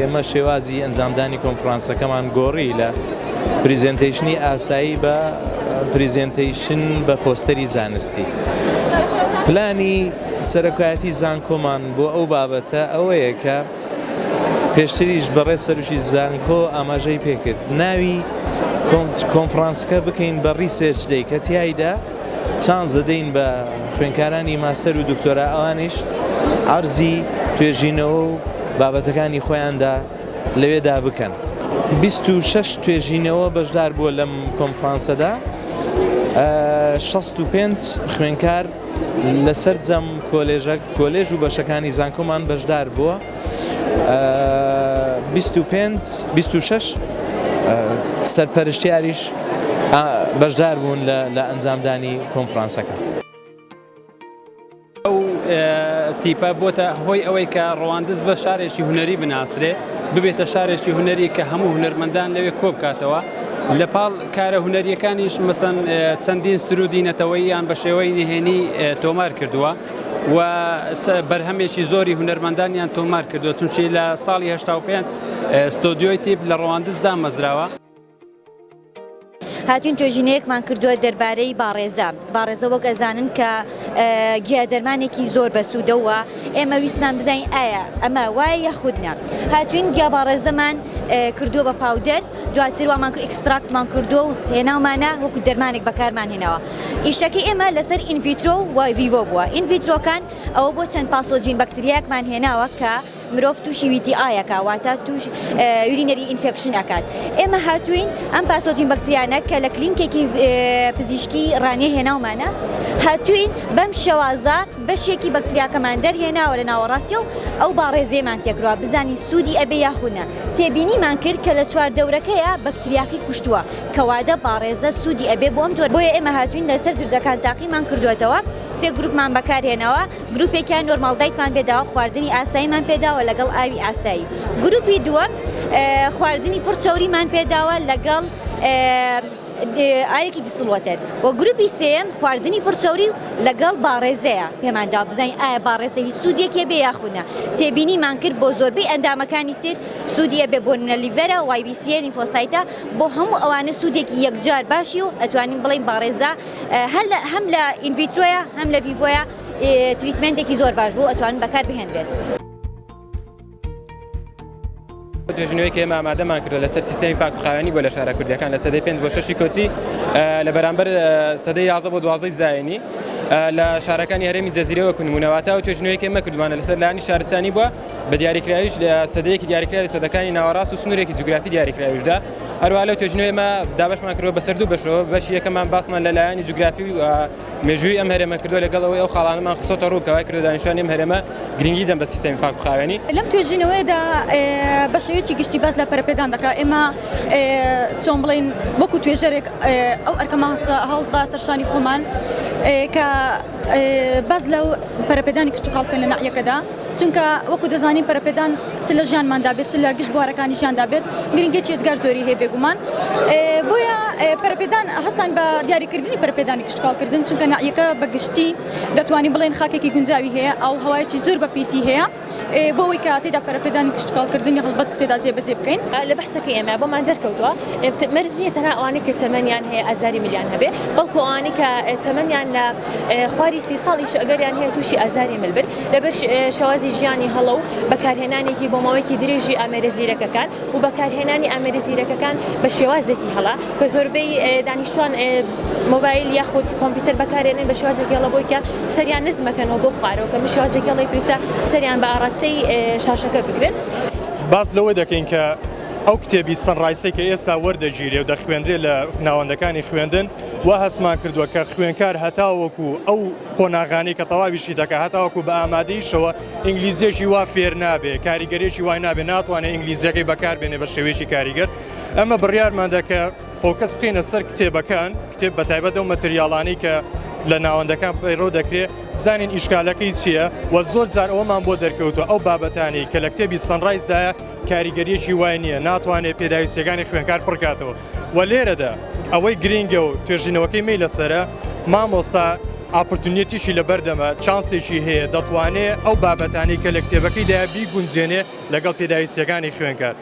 ئێمە شێوازی ئەنجامدانی کۆنفرانسەکەمان گۆڕی لە پریزنتیشنی ئاسایی بە پریزنتیشن بە پۆستەری زانستی. پلانی سەرۆکایەتی زانکۆمان بۆ ئەو بابەتە ئەوەیە کە پێشتریش بەڕێ سەرۆکی زانکۆ ئاماژەی پێکرد ناوی کۆنفرانسەکە بکەین بە ریسێرچ دەی کە تیایدا چانس دەدەین بە خوێندکارانی ماستەر و دکتۆرا ئەوانیش عەرزی توێژینەوە و بابەتەکانی خۆیاندا لەوێدا بکەن. 26 توێژینەوە بەشدار بووە لەم کۆنفرانسەدا، 65 خوێندکار لەسەر جەم کۆلێژ و بەشەکانی زانکۆمان بەشدار بووە، 26 سەرپەرشتیاریش بەشدار بوون لە ئەنجامدانی کۆنفرانسەکە. ئەو تیپە بۆتە هۆی ئەوەی کە ڕەواندز بە شارێکی هونەری بناسرێ ببێتە شارێکی هونەری کە هەموو هونەرمەندان لەوێ کۆبکاتەوە، لە پاڵ کارە هونەریەکانیش مەسەن چەندین سرودی نەتەوەییان بە شێوەی نهێنی تۆمار کردووە و بەرهەمێکی زۆری هونەرمەندانیان تۆمار کردووە، چونچی لە ساڵی 85 ستۆدیۆی تیپ لە ڕەواندزدا مەزراوە. هاتوین توێژینەیەکمان کردووە دەربارەی باڕێزە وەک ئەزانن کە گیادەرمانێکی زۆر بەسوودەوە ئێمە ویسمان بزانین ئایا ئەمە وایە یاخودنا. هاتوین گیا باڕێزەمان کردووە بە پاودەر، دواتر وامان کرد ئێکستراکتمان کردووە و هێناومانە وەکو دەرمانێک بەکارمان هێناوە. ئیشەکەی ئێمە لەسەر ئینڤیترۆ و ڤیڤۆ بووە. ئینڤیترۆکان ئەوە بۆ چەند پاسۆجین بەکتریاکمان هێناوە کە مرۆڤ تووشی VTI-یەکە واتە توش یورینەری ئینفێکشن ئەکات. ئێمە هاتوین ئەم پاسۆجین بەکتریانە کە لە کلینکێکی پزیشکی ڕانێ هێناومانە، هاتوین بەم شێوازە بەشێکی بەکتریاکەمان دەرهێناوە لە ناوەڕاستی و ئەو باڕێزەیەمان تێکڕوە بزانین سوودی ئەبێ یاخودنا. تێبینیمان کرد کە لە چواردەورەکەیە بەکتریاکەی کوشتووە کە وادە باڕێزە سوودی ئەبێ بۆ ئەم جۆر. بۆیە ئێمە هاتوین لەسەر جردەکان تاقیمان کردوێتەوە، سێ گروپمان بەکارهێنەوە، گروپێکیان نۆرمال دایتمان پێداوە، خواردنی ئاساییمان پێداوە لەگەڵ ئاوی ئاسایی. گروپی دووەم خواردنی پڕچەوریمان پێداوە لەگەڵ ئاوێکی دیسڵوەتر، و گروپی سێم خواردنی پڕچەوری لەگەڵ باڕێزەیە پێماندا بزانین ئایا باڕێزەی سوودێکی بێ یاخودنا. تێبینیمان کرد بۆ زۆربەی ئەندامەکانی تر سوودیە بێ، بۆ نمونە لیڤەرە، YBC، لیمفۆسایتە، بۆ هەموو ئەوانە سوودێکی یەکجار باشی و ئەتوانین بڵین باڕێزە هەم لە ئینڤیترۆیە هەم لە ڤیڤۆیە تریتمنتێکی زۆر باش بوو ئەتوانین بەکار بهێنرێت. توێژینەوەی کە ئێمە ئامادەمان کردووە لەسەر سیستەمی پاکوخاوێنی بۆ لە شارە کوردیەکان لە سەدەی 5 بۆ 6 کۆچی لە بەرامبەر سەدەی 11 بۆ 12 زایێنی لە شارەکانی هەرێمی جەزیرە وەکو نمونەواتە و توێژینەوەی کە ئێمە کردووانە لەسەر لایەنی شارستانی بووە بە دیاریکراویش لە سەدەیەکی دیاریکراوی سەدەکانی ناوەڕاست و سنوورێکی جوگرافی دیاریکراویشدا. هەروەها لە توێژینەوەی ئێمە دابەشمان کردووە بەسەر دوو بەشەوە. بەشی یەکەمان باسمان لە لایەنی جوگرافی و مێژووی ئەم هەرێمە کردووە لەگەڵەوەی ئەو خاڵانەمان خستۆتە ڕوو کەوای کردو دانیشتوانی ئەم هەرێمە گرنگی دەن بە سیستەمی پاکوخاوێنی. لەم توێژینەوەیدا بە شێوەیەکی گشتی باس لە پەرەپێدان دەکا. ئێمە چۆن بڵین وەکو توێژەرێک ئەو ئەرکەمان هەڵدا سەرشانی خۆمان کە باز لەو پەرەپێدانی کشتتوکاڵ بکەن لە ناحیەکەدا، چونکە وەکو دەزانین پەرەپێدان چ لە ژیانماندا بێت چ لە گشت بوارەکانی ژیاندا بێت گرنگێکی ئێجگار زۆری هەیە بێگومان. بۆیە پەرەپێدان هەستان بە دیاریکردنی پەرەپێدانی کشتتوکاڵکردن، چونکە ناحیەکە بەگشتی دەتوانین بڵێن خاکێکی گونجاوی هەیە ئەو هەوایەکی زۆر بەپیتی هەیە بۆ ئەوەی کە تێدا پەرەپێدانی کشتتوکاڵکردنی هەڵبەت تێدا جێبەجێ بکەین. لە بەحسەکەی ئێمە بۆمان دەرکەوتووە مەرج نییە تەنها ئەوانەی کە تەمەنیان هەیە ئازاری ملیان هەبێ، بەڵکو ئەوانەی کە تەمەنیان لە خواری 30 ساڵیش ئەگەریان هەیە تووشی ئازاری ملبر لەبەر شێوازی ژیانی هەڵە و بەکارهێنانێکی بۆ ماوەیەکی درێژی ئامێرە زیرەکەکان و بەکارهێنانی ئامێرە زیرەکەکان بە شێوازێکی هەڵا کە زۆربەی دانیشتوان مۆبایل یاخود کۆمپیوتەر بەکارهێنن بە شێوازێکی هەڵە بۆی کە سەریان نزمەکەنەوە بۆ خوارەوە کە شێوازێکی هەڵی پێویستە سەریان بە ئاراستەی شاشەکە بگرن. باز لەوە دەکەین کە ئەو کتێبی سەنڕایسی کە ئێستا وەردەگیرێ و دەخوێندرێت لە ناوەندەکانی خوێندن وا هەسمان کردووە کە خوێنکار هەتاوەکو ئەو قۆناغانی کە تەواویشی دەکە هەتاوەکو بە ئامادەیشەوە ئینگلیزیێکی وا فێر نابێ، کاریگەریێکی وای نابێ، ناتوانێت ئینگلیزیەکەی بەکاربێنێ بە شێوەیەکی کاریگەر. ئەمە بڕیارمان دەکە فۆکەس بخینە سەر کتێبەکان، کتێب بەتایبەت ئەو مەتریاڵانەی کە لە ناوەندەکان پەیڕۆ دەکرێت بزانین ئیشکالەکەی چییە و زۆر جار ئەومان بۆ دەرکەوتوە ئەو بابەتانی کە لە کتێبی سەنڕایزدایە کاریگەریەکی وای نییە، ناتوانێت پێداویستیەکانی خوێنکار پڕکاتەوە. و لێرەدا ئەوەی گرینگە و توێژینەوەکەی مەی لەسەرە مامۆستا ئاپرتونیەتیشی لە بەردەمە چانسێکی هەیە دەتوانێت ئەو بابەتانی کە لە کتێبەکەیدا بیگونجێنێ لەگەڵ پێداویستیەکانی خوێنکار